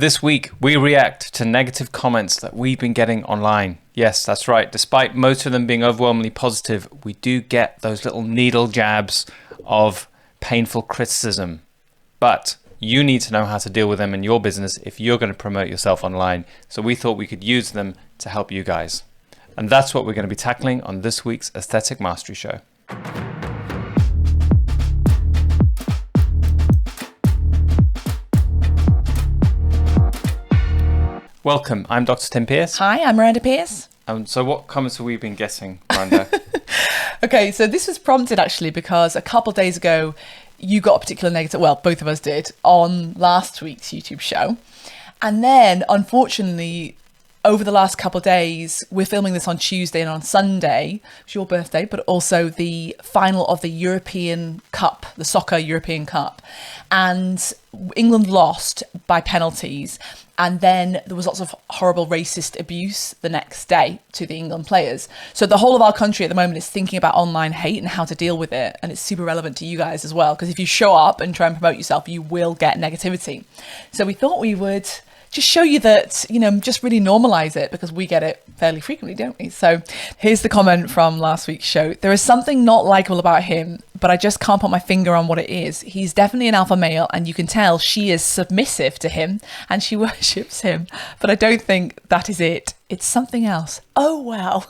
This week, we react to negative comments that we've been getting online. Yes, that's right. Despite most of them being overwhelmingly positive, we do get those little needle jabs of painful criticism. But you need to know how to deal with them in your business if you're going to promote yourself online. So we thought we could use them to help you guys. And that's what we're going to be tackling on this week's Aesthetic Mastery Show. Welcome, I'm Dr. Tim Pierce. Hi, I'm Miranda Pierce. So what comments have we been getting, Miranda? Okay, so this was prompted actually because a couple of days ago, you got a particular negative, well, both of us did, on last week's YouTube show. And then, unfortunately, over the last couple of days, we're filming this on Tuesday and on Sunday, it's your birthday, but also the final of the European Cup, the Soccer European Cup. And England lost by penalties. And then there was lots of horrible racist abuse the next day to the England players. So the whole of our country at the moment is thinking about online hate and how to deal with it. And it's super relevant to you guys as well, because if you show up and try and promote yourself, you will get negativity. So we thought we would just show you that, just really normalize it, because we get it fairly frequently, don't we? So here's the comment from last week's show. There is something not likable about him, but I just can't put my finger on what it is. He's definitely an alpha male, and you can tell she is submissive to him and she worships him. But I don't think that is it. It's something else. Oh, well.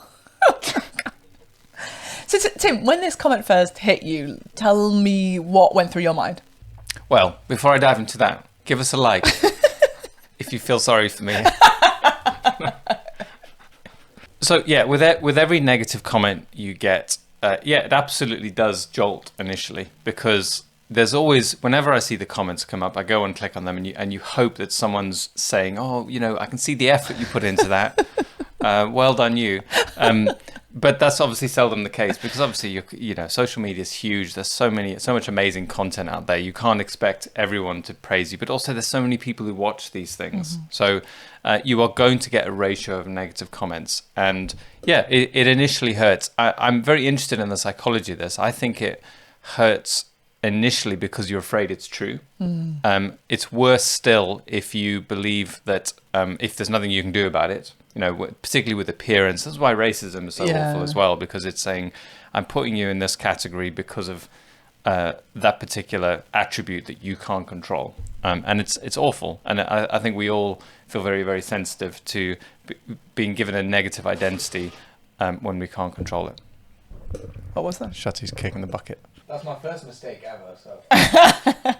So Tim, when this comment first hit you, tell me what went through your mind. Well, before I dive into that, give us a like. If you feel sorry for me. So yeah, with every negative comment you get, it absolutely does jolt initially, because there's always, whenever I see the comments come up, I go and click on them, and you hope that someone's saying, oh, I can see the effort you put into that. Well done you. But that's obviously seldom the case, because obviously social media is huge. There's so much amazing content out there. You can't expect everyone to praise you, but also there's so many people who watch these things. Mm-hmm. So you are going to get a ratio of negative comments, and it initially hurts. I'm very interested in the psychology of this. I think it hurts initially because you're afraid it's true. It's worse still if you believe that if there's nothing you can do about it, particularly with appearance. That's why racism is so awful as well, because it's saying, I'm putting you in this category because of that particular attribute that you can't control. And it's awful. And I think we all feel very, very sensitive to being given a negative identity when we can't control it. What was that? Shutty's kicking the bucket. That's my first mistake ever, so.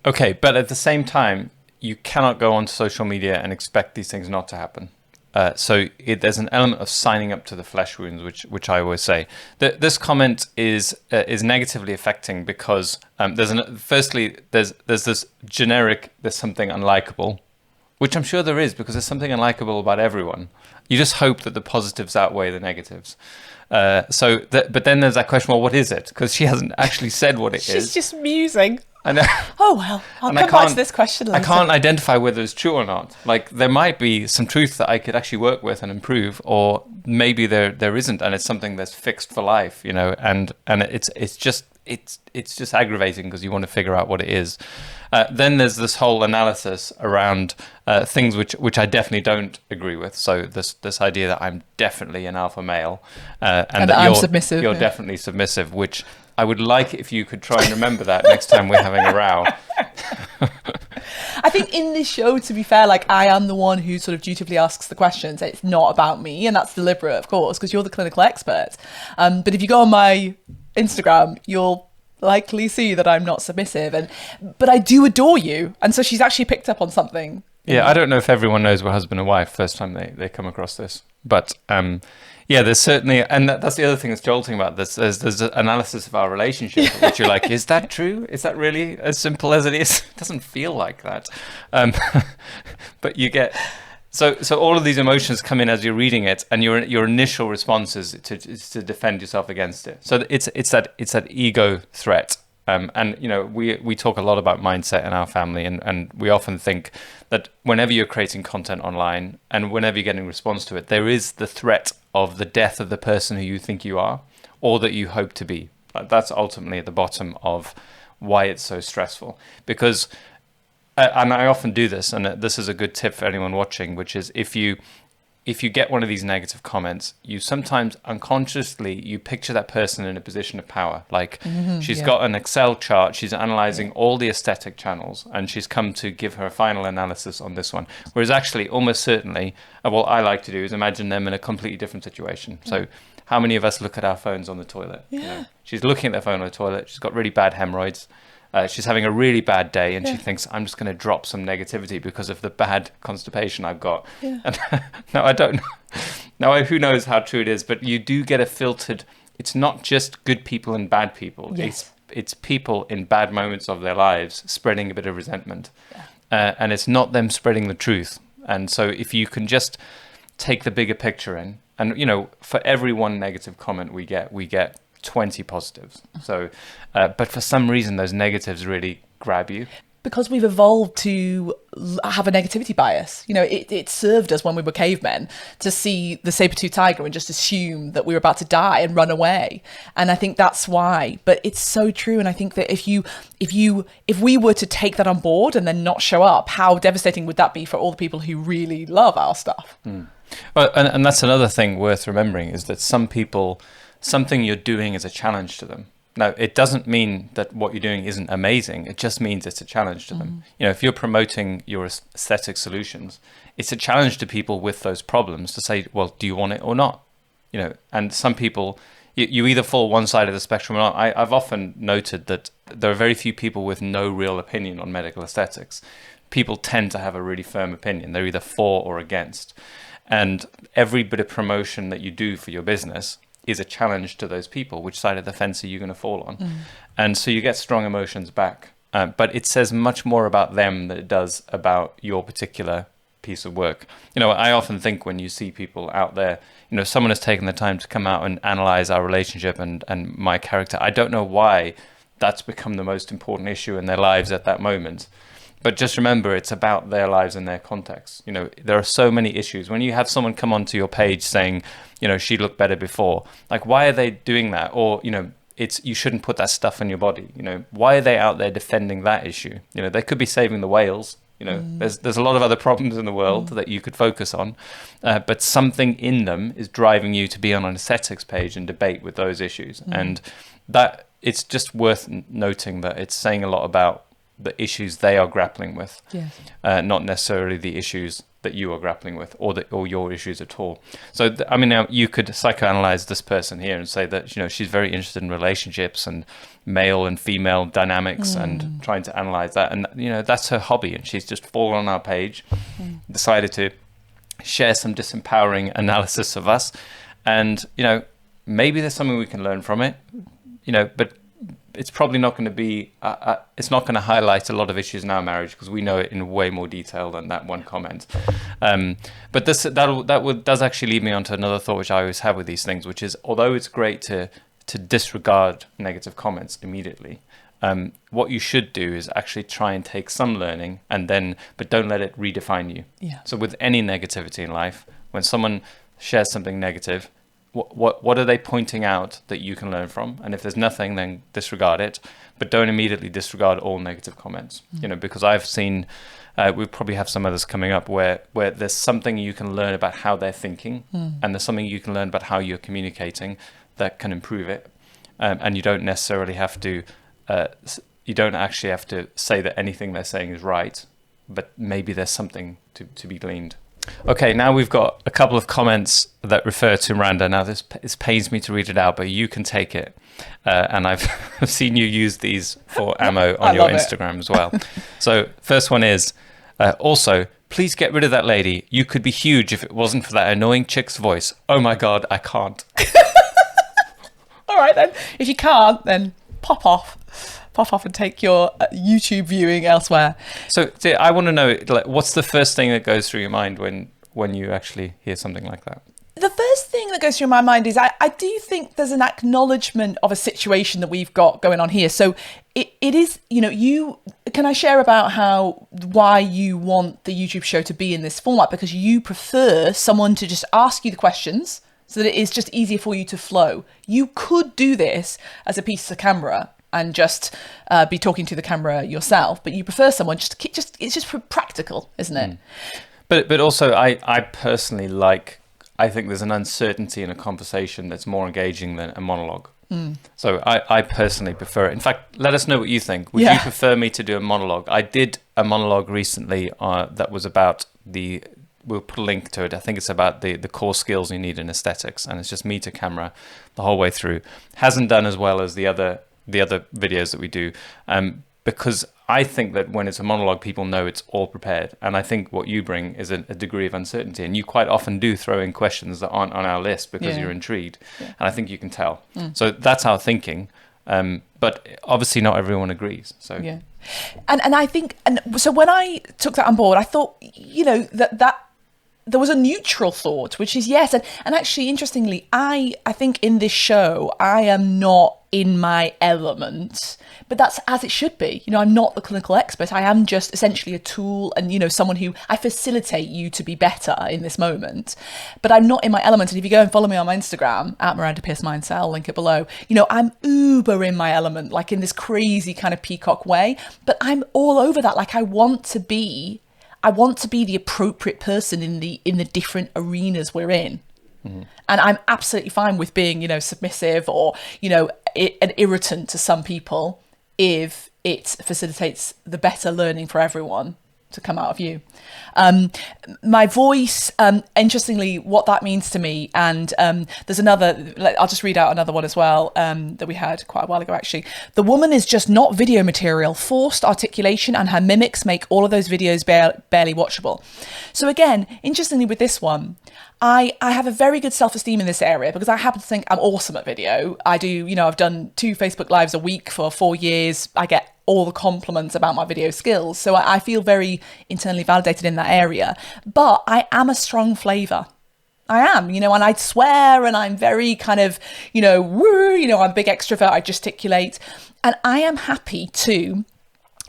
Okay, but at the same time, you cannot go onto social media and expect these things not to happen. There's an element of signing up to the flesh wounds, which I always say. This comment is negatively affecting because there's this generic, there's something unlikable, which I'm sure there is, because there's something unlikable about everyone. You just hope that the positives outweigh the negatives. But then there's that question, well, what is it? Because she hasn't actually said what it is. She's just musing. I know. Oh, well, I'll come back to this question later. I can't identify whether it's true or not. Like, there might be some truth that I could actually work with and improve, or maybe there isn't, and it's something that's fixed for life, and it's just aggravating because you want to figure out what it is. Then there's this whole analysis around things which I definitely don't agree with. So this idea that I'm definitely an alpha male, and that I'm submissive. You're definitely submissive, which I would like if you could try and remember that next time we're having a row. I think in this show, to be fair, I am the one who sort of dutifully asks the questions. It's not about me, and that's deliberate, of course, because you're the clinical expert. But if you go on my Instagram, you'll likely see that I'm not submissive, but I do adore you, and so she's actually picked up on something. Yeah, I don't know if everyone knows we're husband and wife first time they come across this, but there's certainly, and that's the other thing that's jolting about this. There's an analysis of our relationship, which you're like, is that true? Is that really as simple as it is? It doesn't feel like that, but you get. So all of these emotions come in as you're reading it, and your initial response is to defend yourself against it. So it's that ego threat. We talk a lot about mindset in our family, and we often think that whenever you're creating content online and whenever you're getting response to it, there is the threat of the death of the person who you think you are or that you hope to be. That's ultimately at the bottom of why it's so stressful, because and I often do this, and this is a good tip for anyone watching, which is if you get one of these negative comments, you sometimes unconsciously, you picture that person in a position of power. Like she's got an Excel chart, she's analyzing all the aesthetic channels, and she's come to give her a final analysis on this one. Whereas actually, almost certainly, what I like to do is imagine them in a completely different situation. So how many of us look at our phones on the toilet? Yeah. You know, she's looking at their phone on the toilet, she's got really bad hemorrhoids. She's having a really bad day, and she thinks, I'm just going to drop some negativity because of the bad constipation I've got. Yeah. And no, I don't know. Now, who knows how true it is, but you do get a filtered, it's not just good people and bad people. Yes. It's people in bad moments of their lives spreading a bit of resentment. And it's not them spreading the truth. And so if you can just take the bigger picture in, and, you know, for every one negative comment we get 20 positives. So, but for some reason, those negatives really grab you. Because we've evolved to have a negativity bias. You know, it served us when we were cavemen to see the saber-toothed tiger and just assume that we were about to die and run away. And I think that's why. But it's so true. And I think that if we were to take that on board and then not show up, how devastating would that be for all the people who really love our stuff? Well, and that's another thing worth remembering, is that some people, something you're doing is a challenge to them. Now, it doesn't mean that what you're doing isn't amazing. It just means it's a challenge to them. You know, if you're promoting your aesthetic solutions, it's a challenge to people with those problems to say, well, do you want it or not? You know, and some people, you either fall one side of the spectrum or not. I've often noted that there are very few people with no real opinion on medical aesthetics. People tend to have a really firm opinion. They're either for or against. And every bit of promotion that you do for your business is a challenge to those people. Which side of the fence are you going to fall on? And so you get strong emotions back. But it says much more about them than it does about your particular piece of work. You know, I often think when you see people out there, you know, someone has taken the time to come out and analyze our relationship and my character. I don't know why that's become the most important issue in their lives at that moment. But just remember, it's about their lives and their context. You know, there are so many issues. When you have someone come onto your page saying, you know, she looked better before, like, why are they doing that? Or, you know, you shouldn't put that stuff on your body. You know, why are they out there defending that issue? You know, they could be saving the whales. You know, there's a lot of other problems in the world that you could focus on, but something in them is driving you to be on an aesthetics page and debate with those issues. And that it's just worth noting that it's saying a lot about the issues they are grappling with, not necessarily the issues that you are grappling with, or your issues at all. So, I mean, now you could psychoanalyze this person here and say that, you know, she's very interested in relationships and male and female dynamics and trying to analyze that. And, you know, that's her hobby. And she's just fallen on our page, decided to share some disempowering analysis of us. And, you know, maybe there's something we can learn from it, you know, but it's probably not going to be, it's not going to highlight a lot of issues in our marriage because we know it in way more detail than that one comment. But that does actually lead me on to another thought which I always have with these things, which is, although it's great to disregard negative comments immediately, what you should do is actually try and take some learning but don't let it redefine you. So with any negativity in life, when someone shares something negative, what are they pointing out that you can learn from? And if there's nothing, then disregard it, but don't immediately disregard all negative comments. You know, because I've seen, we probably have some others coming up where there's something you can learn about how they're thinking, and there's something you can learn about how you're communicating that can improve it. And you don't necessarily have to, you don't actually have to say that anything they're saying is right, but maybe there's something to be gleaned. Okay, now we've got a couple of comments that refer to Miranda. Now, this pains me to read it out, but you can take it. And I've seen you use these for ammo on your Instagram as well. So, first one is, also, please get rid of that lady. You could be huge if it wasn't for that annoying chick's voice. Oh my God, I can't. All right, then. If you can't, then pop off and take your YouTube viewing elsewhere. So I want to know, like, what's the first thing that goes through your mind when you actually hear something like that? The first thing that goes through my mind is I do think there's an acknowledgement of a situation that we've got going on here. So it is, you know, can I share about why you want the YouTube show to be in this format? Because you prefer someone to just ask you the questions so that it is just easier for you to flow. You could do this as a piece of camera and just be talking to the camera yourself, but you prefer someone it's just practical, isn't it? But also I personally I think there's an uncertainty in a conversation that's more engaging than a monologue. So I personally prefer it. In fact, let us know what you think. Would you prefer me to do a monologue? I did a monologue recently that was about we'll put a link to it. I think it's about the core skills you need in aesthetics, and it's just me to camera the whole way through. Hasn't done as well as the other videos that we do, because I think that when it's a monologue, people know it's all prepared. And I think what you bring is a degree of uncertainty. And you quite often do throw in questions that aren't on our list because you're intrigued. Yeah. And I think you can tell. So that's our thinking. But obviously not everyone agrees. So yeah. And I think, and so when I took that on board, I thought, that there was a neutral thought, which is yes. And actually, interestingly, I think in this show, I am not in my element, but that's as it should be. I'm not the clinical expert. I am just essentially a tool and, someone who I facilitate you to be better in this moment, but I'm not in my element. And if you go and follow me on my Instagram at Miranda Pierce Mindset, I'll link it below. I'm uber in my element, like in this crazy kind of peacock way, but I'm all over that. Like I want to be the appropriate person in the different arenas we're in. And I'm absolutely fine with being, submissive or, an irritant to some people if it facilitates the better learning for everyone to come out of you. My voice, interestingly, what that means to me, and there's another, I'll just read out another one as well, that we had quite a while ago actually. The woman is just not video material. Forced articulation and her mimics make all of those videos barely watchable. So again, interestingly with this one, I have a very good self-esteem in this area because I happen to think I'm awesome at video. I do, I've done 2 Facebook Lives a week for 4 years. I get all the compliments about my video skills. So I feel very internally validated in that area. But I am a strong flavour. I am, and I swear and I'm very kind of, woo, I'm a big extrovert, I gesticulate. And I am happy to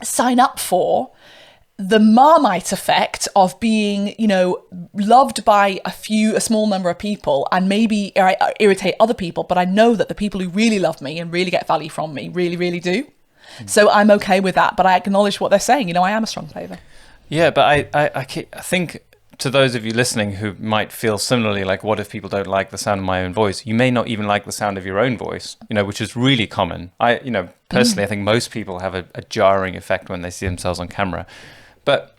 sign up for the Marmite effect of being, loved by a small number of people and maybe irritate other people. But I know that the people who really love me and really get value from me really, really do. So I'm okay with that, but I acknowledge what they're saying. I am a strong flavour. Yeah, but I think to those of you listening who might feel similarly, like what if people don't like the sound of my own voice? You may not even like the sound of your own voice, which is really common. Personally, I think most people have a jarring effect when they see themselves on camera. But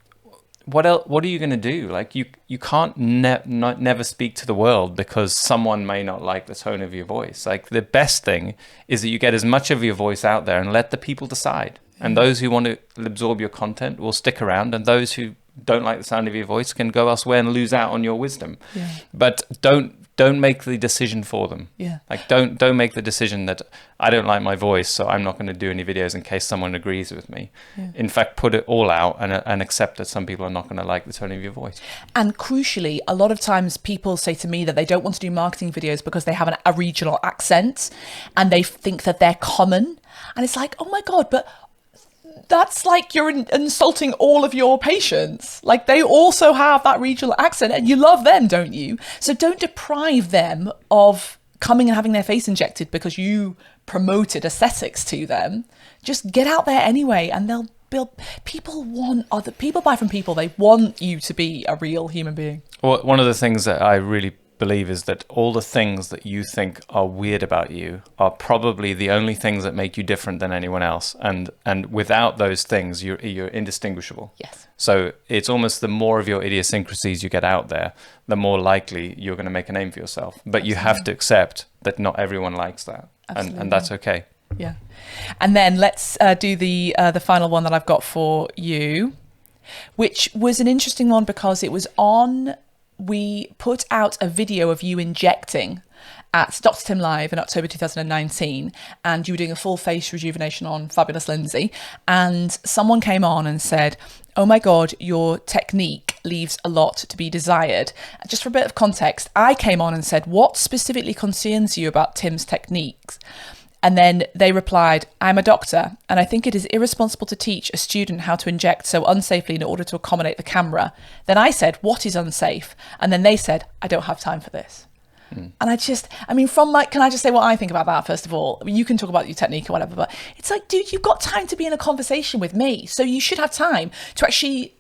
what are you going to do? Like you can't never speak to the world because someone may not like the tone of your voice. Like the best thing is that you get as much of your voice out there and let the people decide. And those who want to absorb your content will stick around, and those who don't like the sound of your voice can go elsewhere and lose out on your wisdom. Yeah. But don't make the decision for them. Yeah. Like don't make the decision that I don't like my voice, so I'm not going to do any videos in case someone agrees with me. Yeah. In fact, put it all out and accept that some people are not going to like the tone of your voice. And crucially, a lot of times people say to me that they don't want to do marketing videos because they have a regional accent and they think that they're common. And it's like, oh my God, but that's like you're insulting all of your patients. Like they also have that regional accent and you love them, don't you? So don't deprive them of coming and having their face injected because you promoted aesthetics to them. Just get out there anyway and they'll build. People buy from people. They want you to be a real human being. Well, one of the things that I really believe is that all the things that you think are weird about you are probably the only things that make you different than anyone else, and without those things you're indistinguishable. Yes. So it's almost the more of your idiosyncrasies you get out there, the more likely you're going to make a name for yourself. But Absolutely. You have to accept that not everyone likes that. And that's okay. Yeah. And then let's do the final one that I've got for you, which was an interesting one because it was we put out a video of you injecting at Dr. Tim Live in October 2019, and you were doing a full face rejuvenation on Fabulous Lindsay, and someone came on and said, oh my God, your technique leaves a lot to be desired. Just for a bit of context, I came on and said, what specifically concerns you about Tim's techniques? And then they replied, I'm a doctor, and I think it is irresponsible to teach a student how to inject so unsafely in order to accommodate the camera. Then I said, what is unsafe? And then they said, I don't have time for this. And can I just say what I think about that first of all? I mean, you can talk about your technique or whatever, but it's like, dude, you've got time to be in a conversation with me. So you should have time to actually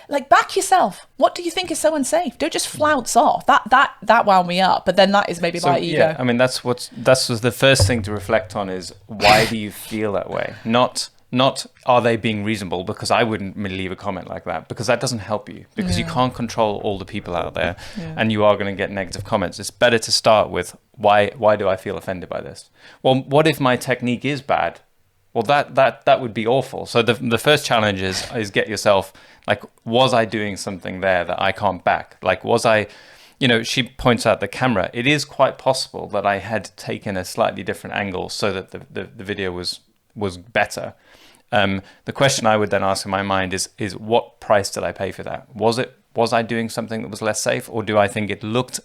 like back yourself. What do you think is so unsafe? Don't just flounce off. That wound me up. But then that is maybe my ego. Yeah, I mean, that's the first thing to reflect on is why do you feel that way? Not are they being reasonable, because I wouldn't leave a comment like that, because that doesn't help you, because you can't control all the people out there, and you are going to get negative comments. It's better to start with why do I feel offended by this? Well, what if my technique is bad? Well, that would be awful. So the first challenge is get yourself like, was I doing something there that I can't back? Like, was I, she points out the camera. It is quite possible that I had taken a slightly different angle so that the video was better. The question I would then ask in my mind is what price did I pay for that? Was I doing something that was less safe, or do I think it looked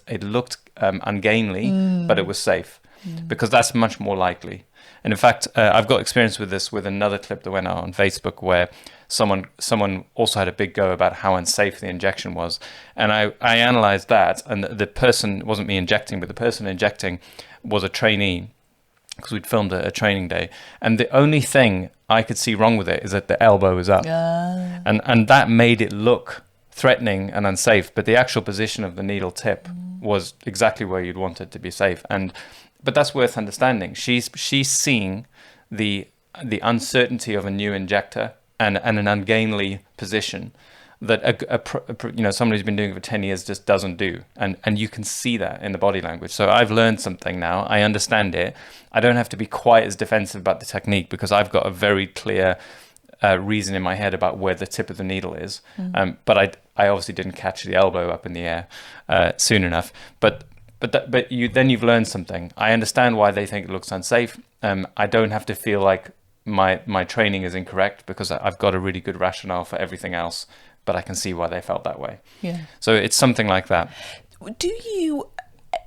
ungainly, but it was safe? Because that's much more likely. And in fact, I've got experience with this with another clip that went out on Facebook where someone also had a big go about how unsafe the injection was. And I analyzed that, and the person, it wasn't me injecting, but the person injecting was a trainee, because we'd filmed a training day. And the only thing I could see wrong with it is that the elbow was up. And that made it look threatening and unsafe, but the actual position of the needle tip was exactly where you'd want it to be safe. But that's worth understanding. She's seeing the uncertainty of a new injector and an ungainly position that somebody who's been doing it for 10 years just doesn't do, and you can see that in the body language. So I've learned something now. I understand it. I don't have to be quite as defensive about the technique, because I've got a very clear reason in my head about where the tip of the needle is. But I obviously didn't catch the elbow up in the air soon enough. But you've learned something. I understand why they think it looks unsafe. I don't have to feel like my training is incorrect, because I've got a really good rationale for everything else, but I can see why they felt that way. Yeah. So it's something like that. Do you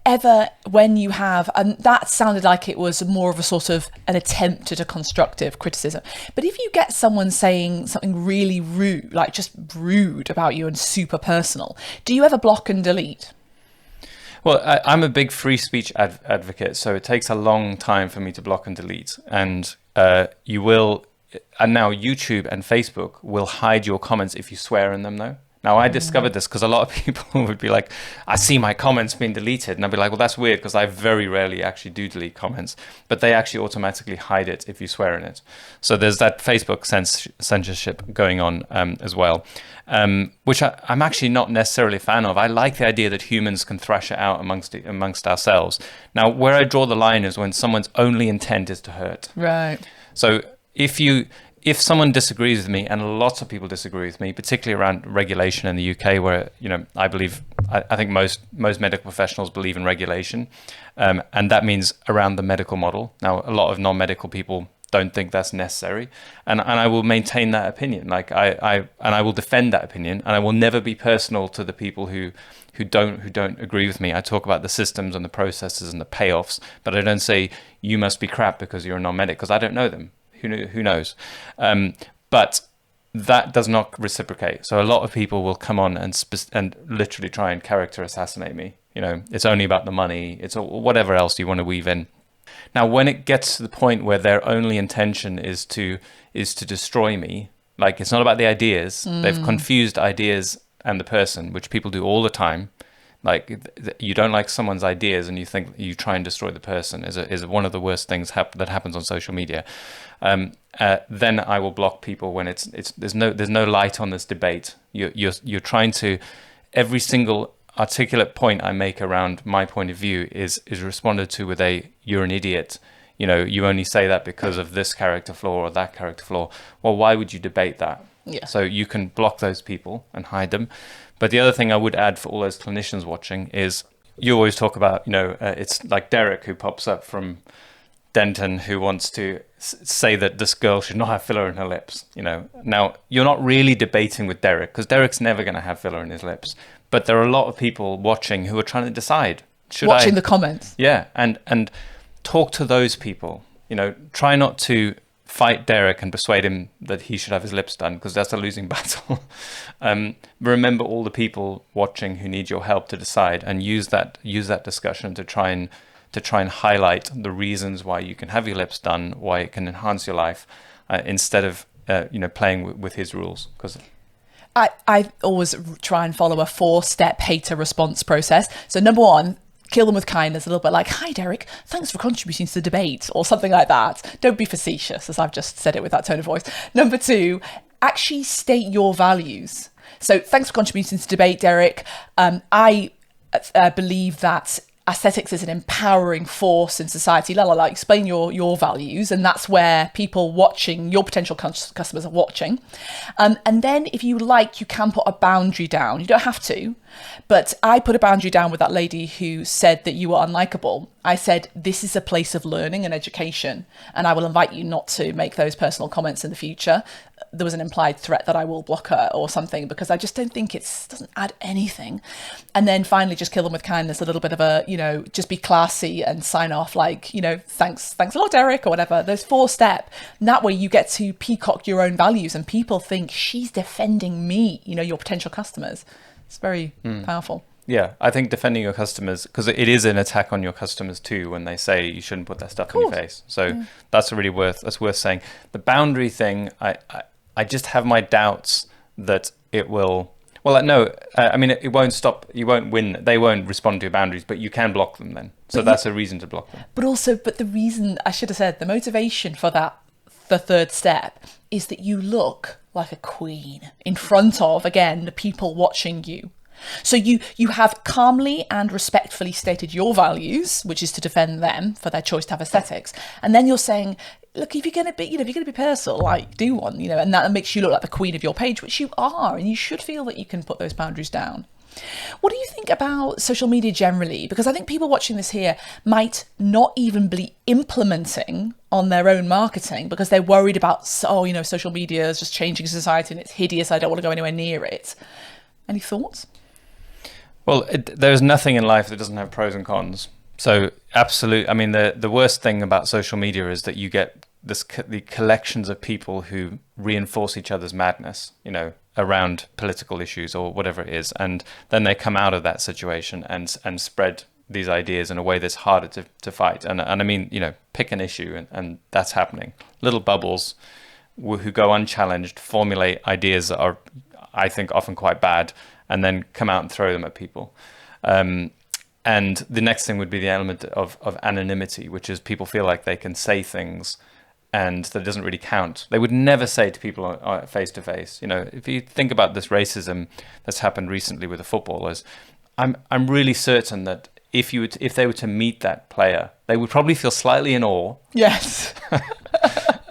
ever, when you have, and that sounded like it was more of a sort of an attempt at a constructive criticism, but if you get someone saying something really rude, like just rude about you and super personal, do you ever block and delete? Well, I'm a big free speech advocate, so it takes a long time for me to block and delete. And and now YouTube and Facebook will hide your comments if you swear in them, though. Now, I discovered this because a lot of people would be like, I see my comments being deleted. And I'd be like, well, that's weird, because I very rarely actually do delete comments. But they actually automatically hide it if you swear in it. So there's that Facebook censorship going on as well, which I'm actually not necessarily a fan of. I like the idea that humans can thrash it out amongst ourselves. Now, where I draw the line is when someone's only intent is to hurt. Right. So if someone disagrees with me, and lots of people disagree with me, particularly around regulation in the UK, where I think most medical professionals believe in regulation, and that means around the medical model. Now, a lot of non-medical people don't think that's necessary, and I will maintain that opinion. Like I will defend that opinion, and I will never be personal to the people who don't agree with me. I talk about the systems and the processes and the payoffs, but I don't say you must be crap because you're a non-medic, because I don't know them. Who knows? But that does not reciprocate. So a lot of people will come on and literally try and character assassinate me. It's only about the money. It's whatever else you want to weave in. Now, when it gets to the point where their only intention is to destroy me, like, it's not about the ideas. They've confused ideas and the person, which people do all the time. Like, you don't like someone's ideas and you think you try and destroy the person is one of the worst things that happens on social media. Then I will block people when there's no light on this debate. You're trying to, every single articulate point I make around my point of view is responded to with you're an idiot. You only say that because of this character flaw or that character flaw. Well, why would you debate that? Yeah. So you can block those people and hide them. But the other thing I would add for all those clinicians watching is, you always talk about, it's like Derek, who pops up from Denton, who wants to say that this girl should not have filler in her lips. Now, you're not really debating with Derek, because Derek's never going to have filler in his lips. But there are a lot of people watching who are trying to decide. Watching the comments. Yeah, and talk to those people. Try not to fight Derek and persuade him that he should have his lips done, because that's a losing battle. Remember all the people watching who need your help to decide, and use that discussion to try and highlight the reasons why you can have your lips done, why it can enhance your life, instead of playing with his rules. Because I always try and follow a 4-step hater response process. So number 1, kill them with kindness, a little bit like, "Hi Derek, thanks for contributing to the debate," or something like that. Don't be facetious, as I've just said it with that tone of voice. Number 2, actually state your values. So, "Thanks for contributing to the debate, Derek. I believe that aesthetics is an empowering force in society, explain your values," and that's where people watching, your potential customers are watching. And then if you like, you can put a boundary down. You don't have to, but I put a boundary down with that lady who said that you were unlikable. I said, "This is a place of learning and education, and I will invite you not to make those personal comments in the future." There was an implied threat that I will block her or something, because I just don't think doesn't add anything. And then finally, just kill them with kindness, a little bit of a, just be classy and sign off like, thanks a lot, Derek, or whatever. Those 4-step. And that way you get to peacock your own values, and people think, she's defending me, your potential customers. It's very powerful. Yeah, I think defending your customers, because it is an attack on your customers too when they say you shouldn't put that stuff in your face. So that's worth saying. The boundary thing, I just have my doubts that it will. Well, no, it won't stop. You won't win. They won't respond to your boundaries, but you can block them then. So that's a reason to block them. But the reason, I should have said, the motivation for that, the 3rd step, is that you look like a queen in front of, again, the people watching you. So you have calmly and respectfully stated your values, which is to defend them for their choice to have aesthetics, and then you're saying, "Look, if you're going to be personal, do one, and that makes you look like the queen of your page," which you are, and you should feel that you can put those boundaries down. What do you think about social media generally? Because I think people watching this here might not even be implementing on their own marketing because they're worried about, social media is just changing society and it's hideous. I don't want to go anywhere near it. Any thoughts? Well, there's nothing in life that doesn't have pros and cons. So absolutely, the worst thing about social media is that you get the collections of people who reinforce each other's madness, around political issues or whatever it is, and then they come out of that situation and spread these ideas in a way that's harder to fight. And pick an issue, and that's happening. Little bubbles who go unchallenged formulate ideas that are, I think, often quite bad, and then come out and throw them at people. And the next thing would be the element of anonymity, which is people feel like they can say things and that doesn't really count. They would never say to people face to face. If you think about this racism that's happened recently with the footballers, I'm really certain that if they were to meet that player, they would probably feel slightly in awe. Yes.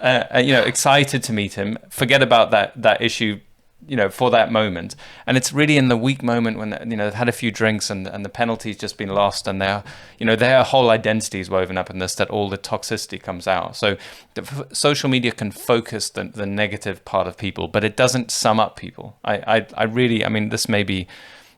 Excited to meet him, forget about that issue, for that moment. And it's really in the weak moment when, they've had a few drinks and the penalty's just been lost, and their whole identity is woven up in this, that all the toxicity comes out. So social media can focus the negative part of people, but it doesn't sum up people. I really, this may be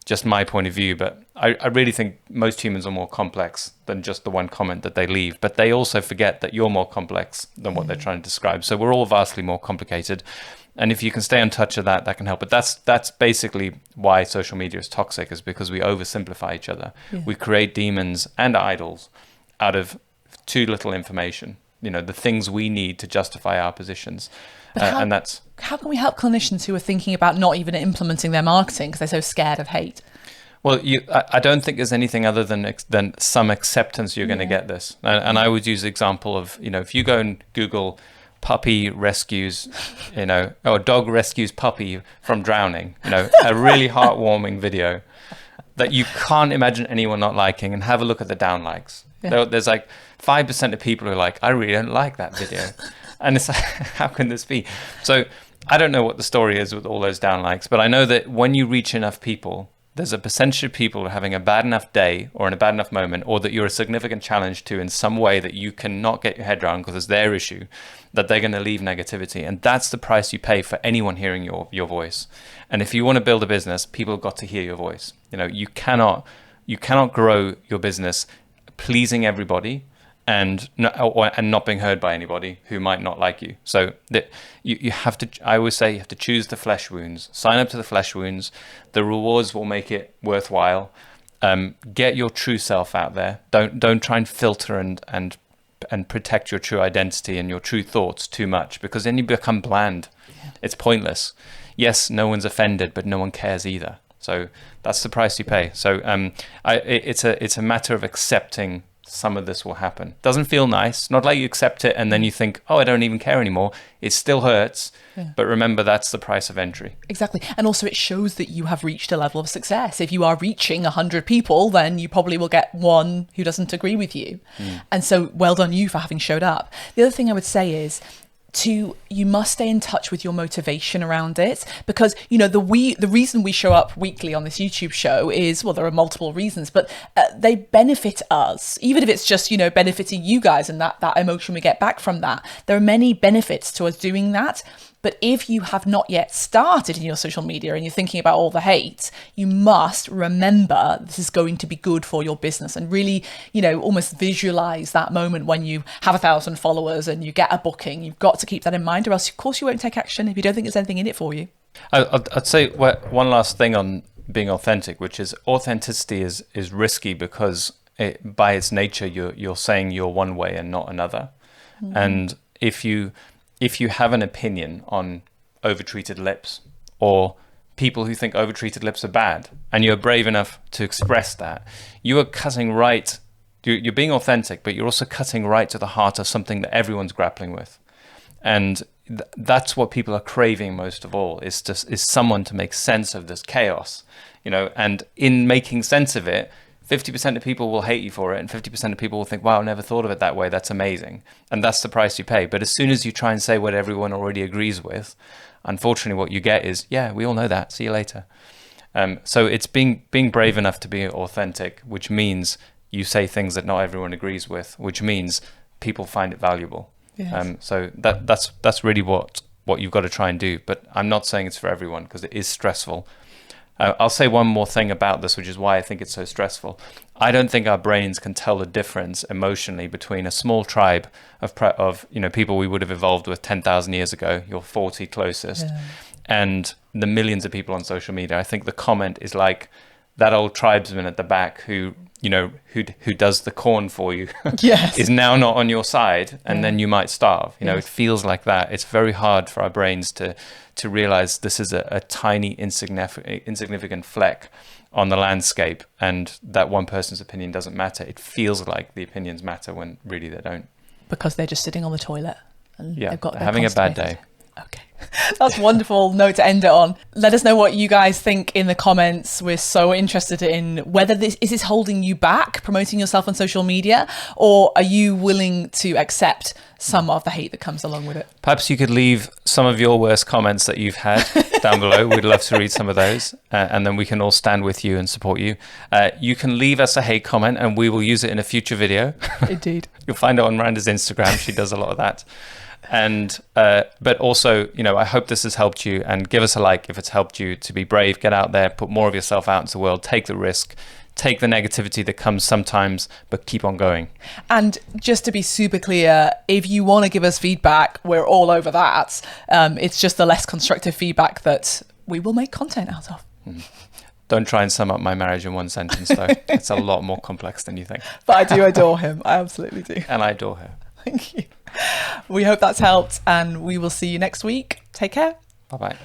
just my point of view, but I really think most humans are more complex than just the one comment that they leave. But they also forget that you're more complex than what they're trying to describe. So we're all vastly more complicated. And if you can stay in touch with that can help. But that's basically why social media is toxic, is because we oversimplify each other. Yeah. We create demons and idols out of too little information. The things we need to justify our positions. And that's... How can we help clinicians who are thinking about not even implementing their marketing because they're so scared of hate? Well, I don't think there's anything other than some acceptance you're going to get this. And I would use the example of, if you go and Google puppy rescues, or dog rescues puppy from drowning, a really heartwarming video that you can't imagine anyone not liking, and have a look at the down likes. Yeah. There's like 5% of people who are like, I really don't like that video. And it's like, how can this be? So I don't know what the story is with all those down likes, but I know that when you reach enough people, there's a percentage of people who are having a bad enough day or in a bad enough moment, or that you're a significant challenge to in some way that you cannot get your head around because it's their issue, that they're going to leave negativity. And that's the price you pay for anyone hearing your voice. And if you want to build a business, people have got to hear your voice. You cannot grow your business pleasing everybody and not being heard by anybody who might not like you. So that you have to, I always say, you have to choose the flesh wounds. Sign up to the flesh wounds. The rewards will make it worthwhile. Get your true self out there. Don't try and filter and protect your true identity and your true thoughts too much, because then you become bland. Yeah. It's pointless. Yes, no one's offended, but no one cares either. So that's the price you pay. So it's a matter of accepting some of this will happen. Doesn't feel nice. Not like you accept it and then you think, oh, I don't even care anymore. It still hurts. Yeah. But remember, that's the price of entry. Exactly. And also it shows that you have reached a level of success. If you are reaching 100 people, then you probably will get one who doesn't agree with you. And so well done you for having showed up. The other thing I would say is, you must stay in touch with your motivation around it, because the reason we show up weekly on this YouTube show is, well, there are multiple reasons, but they benefit us, even if it's just benefiting you guys and that emotion we get back from that. There are many benefits to us doing that. But if you have not yet started in your social media and you're thinking about all the hate, you must remember this is going to be good for your business, and really, almost visualize that moment when you have 1,000 followers and you get a booking. You've got to keep that in mind, or else, of course, you won't take action if you don't think there's anything in it for you. I'd say one last thing on being authentic, which is authenticity is risky because by its nature, you're saying you're one way and not another. Mm-hmm. And if you have an opinion on overtreated lips, or people who think overtreated lips are bad, and you're brave enough to express that, you are cutting right. You're being authentic, but you're also cutting right to the heart of something that everyone's grappling with. And that's what people are craving most of all, is someone to make sense of this chaos, and in making sense of it, 50% of people will hate you for it, and 50% of people will think, wow, I never thought of it that way. That's amazing. And that's the price you pay. But as soon as you try and say what everyone already agrees with, unfortunately, what you get is, yeah, we all know that. See you later. So it's being brave enough to be authentic, which means you say things that not everyone agrees with, which means people find it valuable. Yes. So that's really what you've got to try and do. But I'm not saying it's for everyone, because it is stressful. I'll say one more thing about this, which is why I think it's so stressful. I don't think our brains can tell the difference emotionally between a small tribe of people we would have evolved with 10,000 years ago, your 40 closest, and the millions of people on social media. I think the comment is like that old tribesman at the back who does the corn for you, yes, is now not on your side, and then you might starve. It feels like that. It's very hard for our brains to realize this is a tiny, insignificant fleck on the landscape, and that one person's opinion doesn't matter. It feels like the opinions matter when really they don't. Because they're just sitting on the toilet and they've got having a bad day. Okay. That's a wonderful note to end it on. Let us know what you guys think in the comments. We're so interested in whether this is holding you back promoting yourself on social media, or are you willing to accept some of the hate that comes along with it? Perhaps you could leave some of your worst comments that you've had down below. We'd love to read some of those, and then we can all stand with you and support you. You can leave us a hate comment and we will use it in a future video. Indeed. You'll find it on Miranda's Instagram. She does a lot of that. And but also, I hope this has helped you, and give us a like if it's helped you to be brave. Get out there, put more of yourself out into the world, take the risk, take the negativity that comes sometimes, but keep on going. And just to be super clear, if you want to give us feedback, we're all over that. It's just the less constructive feedback that we will make content out of. Don't try and sum up my marriage in one sentence, though. It's a lot more complex than you think. But I do adore him. I absolutely do. And I adore her. Thank you. We hope that's helped, and we will see you next week. Take care. Bye-bye.